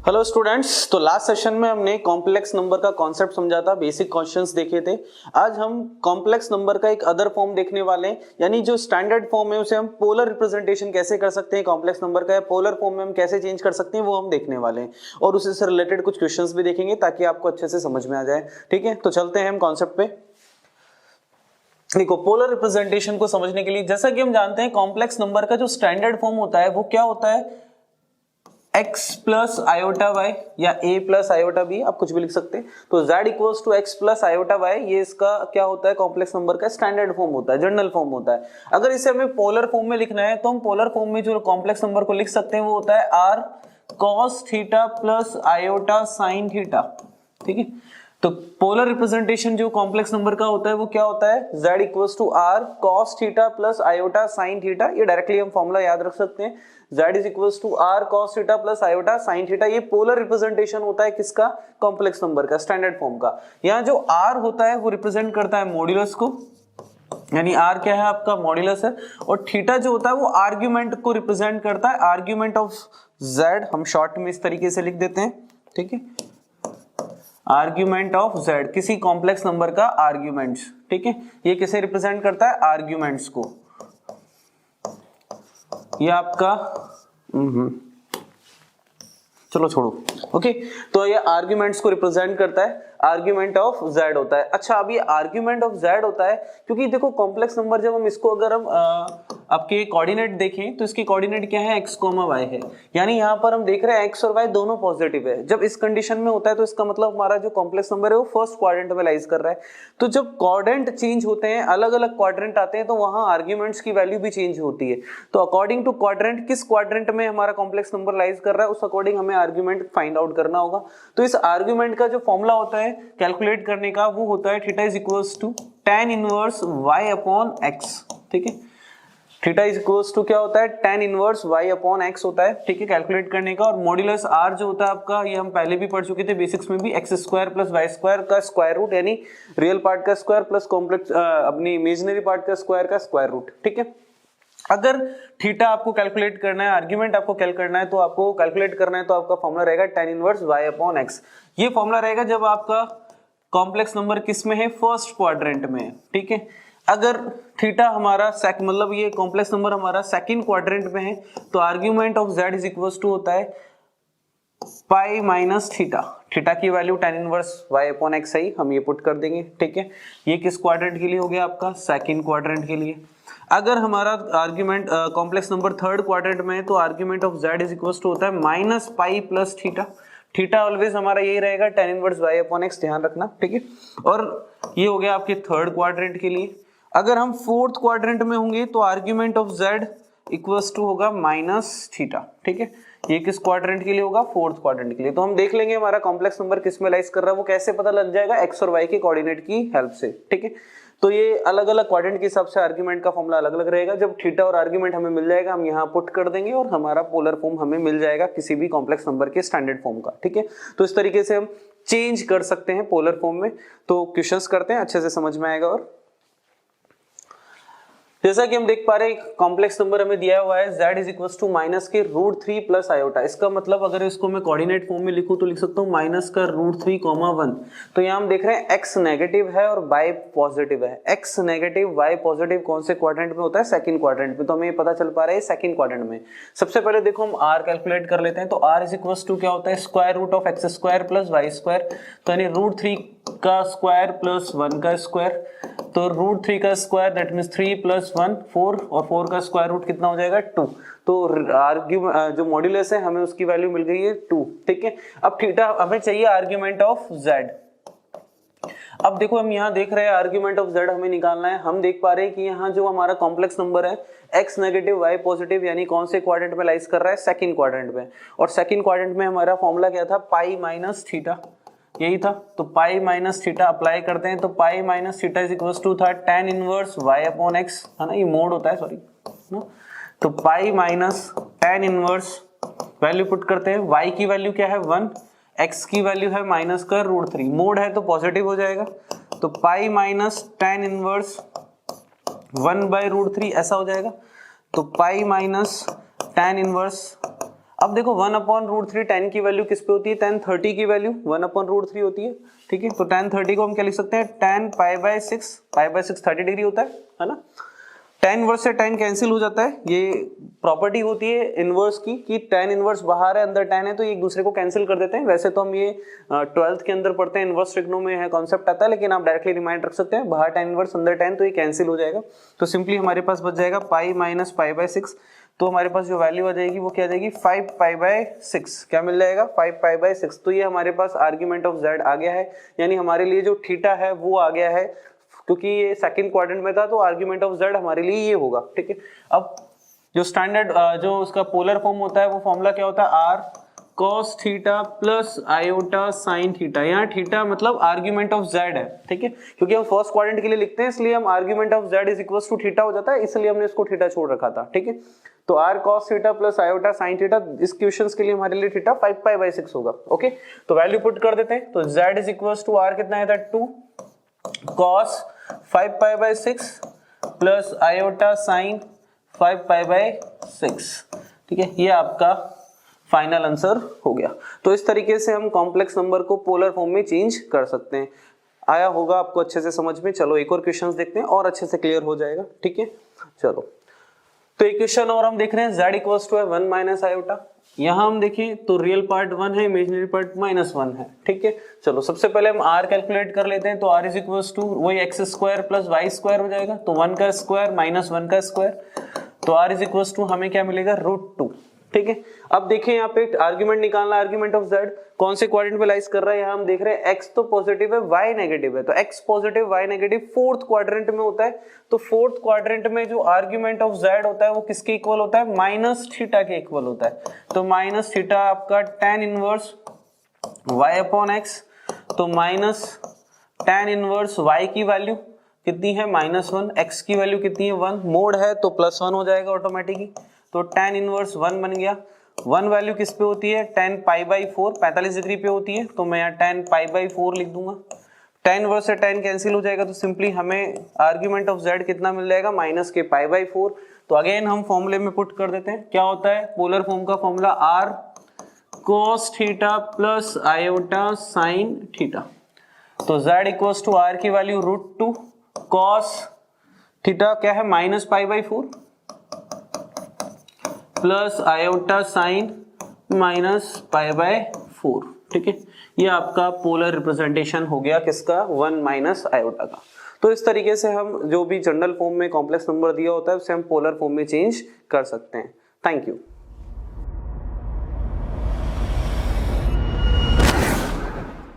Hello students, तो last session में हमने कॉम्प्लेक्स नंबर का कॉन्सेप्ट समझा था, बेसिक क्वेश्चंस देखे थे। आज हम कॉम्प्लेक्स नंबर का एक अदर फॉर्म देखने वाले हैं, यानी जो स्टैंडर्ड फॉर्म है उसे हम पोलर रिप्रेजेंटेशन कैसे कर सकते हैं कॉम्प्लेक्स नंबर का, या पोलर फॉर्म में हम कैसे चेंज कर सकते हैं वो हम देखने वाले हैं, और उसी से रिलेटेड कुछ क्वेश्चंस भी देखेंगे ताकि आपको अच्छे से समझ में आ जाए। ठीक है, तो चलते हैं हम कॉन्सेप्ट पे। देखो, पोलर रिप्रेजेंटेशन को समझने के लिए जैसा कि हम जानते हैं कॉम्प्लेक्स नंबर का जो स्टैंडर्ड फॉर्म होता है वो क्या होता है, x प्लस आयोटा वाई या a प्लस आयोटा बी, आप कुछ भी लिख सकते हैं। तो z equals to X plus iota Y, ये इसका क्या होता है, कॉम्प्लेक्स नंबर का स्टैंडर्ड फॉर्म होता है, जनरल फॉर्म होता है। अगर इसे हमें पोलर फॉर्म में लिखना है तो हम पोलर फॉर्म में जो कॉम्प्लेक्स नंबर को लिख सकते हैं वो होता है r cos theta plus iota sine theta. ठीक है, तो पोलर रिप्रेजेंटेशन जो कॉम्प्लेक्स नंबर का होता है वो क्या होता है, z equals to r cos theta plus iota sine theta. ये डायरेक्टली हम फॉर्मूला याद रख सकते हैं, z is equals to r cos theta plus iota sine theta. ये पोलर रिप्रेजेंटेशन होता है किसका, कॉम्प्लेक्स नंबर का, स्टैंडर्ड फॉर्म का। यहाँ जो r होता है वो रिप्रेजेंट करता है मॉड्यूलस को, यानी r क्या है आपका, मॉड्यूलस है, और थीटा जो होता है वो आर्ग्यूमेंट को रिप्रेजेंट करता है, आर्ग्यूमेंट ऑफ z। हम शॉर्ट में इस तरीके से लिख देते हैं। ठीक है, आर्ग्यूमेंट ऑफ z, किसी कॉम्प्लेक्स नंबर का आर्ग्यूमेंट्स। ठीक है, ये किसे रिप्रेजेंट करता है, आर्ग्यूमेंट्स को। ये आपका चलो छोड़ो, ओके। तो ये आर्ग्यूमेंट्स को रिप्रेजेंट करता है, आर्ग्यूमेंट ऑफ z होता है। अच्छा, अब ये आर्ग्यूमेंट ऑफ z होता है क्योंकि देखो कॉम्प्लेक्स नंबर जब हम इसको अगर हम आपके कोऑर्डिनेट देखें तो इसकी कोऑर्डिनेट क्या है, x, y है, यानी यहाँ पर हम देख रहे हैं x और y दोनों पॉजिटिव है। जब इस कंडीशन में होता है तो इसका मतलब हमारा जो कॉम्प्लेक्स नंबर है वो फर्स्ट क्वाड्रेंट में लाइज कर रहा है। तो जब क्वाड्रेंट चेंज होते हैं, अलग अलग क्वाड्रेंट आते हैं, तो वहां आर्ग्यूमेंट्स की वैल्यू भी चेंज होती है। तो अकॉर्डिंग टू क्वाड्रेंट, किस क्वाड्रेंट में हमारा कॉम्प्लेक्स नंबर लाइज कर रहा है उस अकॉर्डिंग हमें आर्ग्यूमेंट फाइंड आउट करना होगा। तो इस आर्ग्यूमेंट का जो फॉर्मूला होता है कैलकुलेट करने का वो होता है theta is equals to tan inverse y upon x। ठीक है, थीटा इज इक्वल्स टू क्या होता है, tan inverse y upon x होता है। ठीक है, कैलकुलेट करने का। और मॉड्यूलस r जो होता है आपका, ये हम पहले भी पढ़ चुके थे बेसिक्स में भी, x square plus y square का स्क्वायर रूट, यानी रियल पार्ट का स्क्वायर प्लस कॉम्प्लेक्स अपनी इमेजिनरी पार्ट का स्क्वायर रूट। ठीक है, अगर थीटा आपको कैलकुलेट करना है, आर्ग्यूमेंट आपको कैलकुलेट करना है, तो आपको कैलकुलेट करना है तो आपका फॉर्मूला रहेगा tan inverse y upon x। ये फॉर्मूला रहेगा जब आपका कॉम्प्लेक्स नंबर किस में है, फर्स्ट क्वाड्रेंट में है। ठीक है, अगर थीटा हमारा मतलब ये कॉम्प्लेक्स नंबर हमारा सेकंड क्वाड्रेंट में है तो argument of z is equals to होता है पाई माइनस थीटा। थीटा की value tan inverse y upon x है, हम ये पुट कर देंगे। ठीक है, ये किस क्वाड्रेंट के लिए हो गया आपका, सेकंड क्वाड्रेंट के लिए। अगर हमारा argument complex number third quadrant में है तो argument of z is equals to होता है minus pi plus theta. Theta always हमारा यही रहेगा tan inverse y upon x, ध्यान रखना। ठीक है, और ये हो गया आपके थर्ड क्वाड्रेंट के लिए। अगर हम फोर्थ क्वाड्रेंट में होंगे तो argument of z equals to होगा माइनस थीटा। ठीक है, ये किस क्वाड्रेंट के लिए होगा, फोर्थ क्वाड्रेंट के लिए। तो हम देख लेंगे हमारा कॉम्प्लेक्स नंबर किस में लाइज कर रहा है, वो कैसे पता लग जाएगा, x और y के कोऑर्डिनेट की हेल्प से। ठीक है, तो ये अलग अलग क्वाड्रेंट के हिसाब से आर्ग्यूमेंट का फॉर्मूला अलग अलग रहेगा। जब थीटा और आर्ग्यूमेंट हमें मिल जाएगा, हम यहाँ पुट कर देंगे और हमारा पोलर फॉर्म हमें मिल जाएगा किसी भी कॉम्प्लेक्स नंबर के स्टैंडर्ड फॉर्म का। ठीक है, तो इस तरीके से हम चेंज कर सकते हैं पोलर फॉर्म में। तो क्वेश्चंस करते हैं, अच्छे से समझ में आएगा। और जैसा कि हम देख पा रहे हैं कॉम्प्लेक्स नंबर हमें दिया हुआ है z is equals to minus के रूट 3 प्लस आयोटा। इसका मतलब अगर इसको मैं कोऑर्डिनेट फॉर्म में लिखूं तो लिख सकता हूं माइनस का रूट 3 कॉमा 1। तो यहाँ हम देख रहे हैं x नेगेटिव है और y पॉजिटिव है। x नेगेटिव y पॉजिटिव कौन से क्वाड्रेंट में होता है, सेकंड क्वाड्रेंट में। तो हमें ये पता चल पा रहा है सेकंड क्वाड्रेंट में। सबसे पहले देखो हम r कैलकुलेट कर लेते हैं। तो r इज इक्वल्स टू क्या होता है, square root of x square plus y square, तो यानी रूट 3 का स्क्वायर प्लस 1 का स्क्वायर। तो रूट 3 का स्क्वायर दैट मींस 3 प्लस 1 4, और 4 का स्क्वायर रूट कितना हो जाएगा, 2। तो जो मॉड्यूलस है हमें उसकी वैल्यू मिल गई है 2। ठीक है, अब थीटा हमें चाहिए आर्ग्यूमेंट ऑफ z। अब देखो हम यहाँ देख रहे हैं आर्ग्यूमेंट ऑफ z हमें निकालना है। हम देख पा रहे हैं कि यहाँ जो हमारा कॉम्प्लेक्स नंबर है x नेगेटिव y पॉजिटिव, यानी कौन से क्वाड्रेंट में लाइज कर रहा है, सेकंड क्वाड्रेंट में। और सेकंड क्वाड्रेंट में हमारा फॉर्मूला क्या था, पाई माइनस थीटा, यही था। तो पाई माइनस थीटा अप्लाई करते हैं। तो pi minus theta is equals to था tan inverse y upon x, है ना, ये मोड होता है, सॉरी। तो pi minus tan inverse, value put करते हैं। y की वैल्यू क्या है 1, x की वैल्यू है माइनस का रूट 3, मोड है तो पॉजिटिव हो जाएगा। तो pi minus tan inverse 1 by root 3 ऐसा हो जाएगा। तो पाई माइनस tan इनवर्स अब देखो 1/√3 tan की वैल्यू किस पे होती है, tan 30 की वैल्यू 1/√3 होती है, ठीक है। तो tan 30 को हम क्या लिख सकते हैं, tan π/6, π/6 30 डिग्री होता है ना। tan इनवर्स से tan कैंसिल हो जाता है, ये प्रॉपर्टी होती है इनवर्स की कि tan इनवर्स बाहर है अंदर tan है, तो ये एक दूसरे को कैंसिल कर देते हैं। वैसे तो हम ये 12th के अंदर पढ़ते हैं, इनवर्स ट्रिग्नो में है कॉन्सेप्ट आता है, लेकिन आप डायरेक्टली रिमाइंड रख सकते हैं, बाहर tan इनवर्स अंदर tan, तो ये कैंसिल हो जाएगा। तो सिंपली हमारे पास बच जाएगा पाई माइनस π/6, तो हमारे पास जो वैल्यू आ जाएगी वो क्या आ जाएगी 5π/6, क्या मिल जाएगा 5π/6। तो ये हमारे पास आर्ग्यूमेंट ऑफ z आ गया है, यानी हमारे लिए जो थीटा है वो आ गया है, क्योंकि ये सेकंड क्वाड्रेंट में था, तो आर्ग्यूमेंट ऑफ z हमारे लिए ये होगा, ठीक है। अब जो स्टैंडर्ड जो उसका पोलर फॉर्म होता है वो फॉर्मूला क्या होता है, r cos theta plus iota sin theta. यहाँ थीटा मतलब आर्ग्यूमेंट ऑफ z है, ठीक है, क्योंकि हम फर्स्ट क्वाड्रेंट के लिए लिखते हैं, इसलिए हम argument of z is equal to theta हो जाता है, इसलिए हमने इसको थीटा छोड़ रखा था, ठीक है। तो r cos theta plus iota sin theta, इस क्वेश्चंस के लिए हमारे लिए थीटा 5π/6 होगा, ओके। तो वैल्यू पुट कर देते हैं, तो z is equal to r कितना है, 2 cos 5π/6 प्लस आयोटा sin 5π/6, ठीक है। ये आपका फाइनल आंसर हो गया। तो इस तरीके से हम कॉम्प्लेक्स नंबर को पोलर फॉर्म में चेंज कर सकते हैं। आया होगा आपको अच्छे से समझ में। चलो एक और क्वेश्चंस देखते हैं और अच्छे से क्लियर हो जाएगा, ठीक है। चलो तो एक क्वेश्चन और हम देख रहे हैं, z equals to 1 minus iota. यहाँ हम देखें तो रियल पार्ट 1 है, इमेजिनरी पार्ट -1 है, ठीक है। चलो सबसे पहले हम r कैलकुलेट कर लेते हैं, तो r इज इक्वल्स टू वही x² प्लस y² हो जाएगा, तो 1 का स्क्वायर माइनस 1 का स्क्वायर, तो r इज इक्वल्स टू हमें क्या मिलेगा √2, ठीक है। अब देखें यहाँ पे आर्ग्यूमेंट निकालना, आर्ग्यूमेंट ऑफ z कौन से क्वाड्रेंट पे लाइज कर रहा है, यहाँ हम देख रहे हैं x तो पॉजिटिव है y नेगेटिव है, तो x positive y negative fourth quadrant में होता है। तो फोर्थ क्वाड्रेंट में जो आर्ग्यूमेंट ऑफ z होता है वो किसके इक्वल होता है, माइनस थीटा के इक्वल होता है। तो माइनस थीटा आपका tan इनवर्स y/x, तो माइनस tan इनवर्स y की वैल्यू कितनी है -1, x की वैल्यू कितनी है 1, मोड है तो +1 हो जाएगा ऑटोमेटिकली, तो tan इनवर्स 1 बन गया। 1 वैल्यू किस पे होती है, tan π/4 45 डिग्री पे होती है, तो मैं यहाँ tan π/4 लिख दूंगा। tan इनवर्स से tan कैंसिल हो जाएगा, तो सिंपली हमें आर्ग्यूमेंट ऑफ z कितना मिल जाएगा माइनस के π/4। तो अगेन हम फॉर्मूले में पुट कर देते हैं, क्या होता है पोलर फॉर्म का formula r cos theta plus iota sin theta. तो z इक्वल्स टू r की वैल्यू √2 cos थीटा क्या है -π/4 प्लस आयोटा साइन -π/4, ठीक है। ये आपका पोलर रिप्रेजेंटेशन हो गया किसका, 1 माइनस आयोटा का। तो इस तरीके से हम जो भी जनरल फॉर्म में कॉम्प्लेक्स नंबर दिया होता है उसे हम पोलर फॉर्म में चेंज कर सकते हैं। Thank you.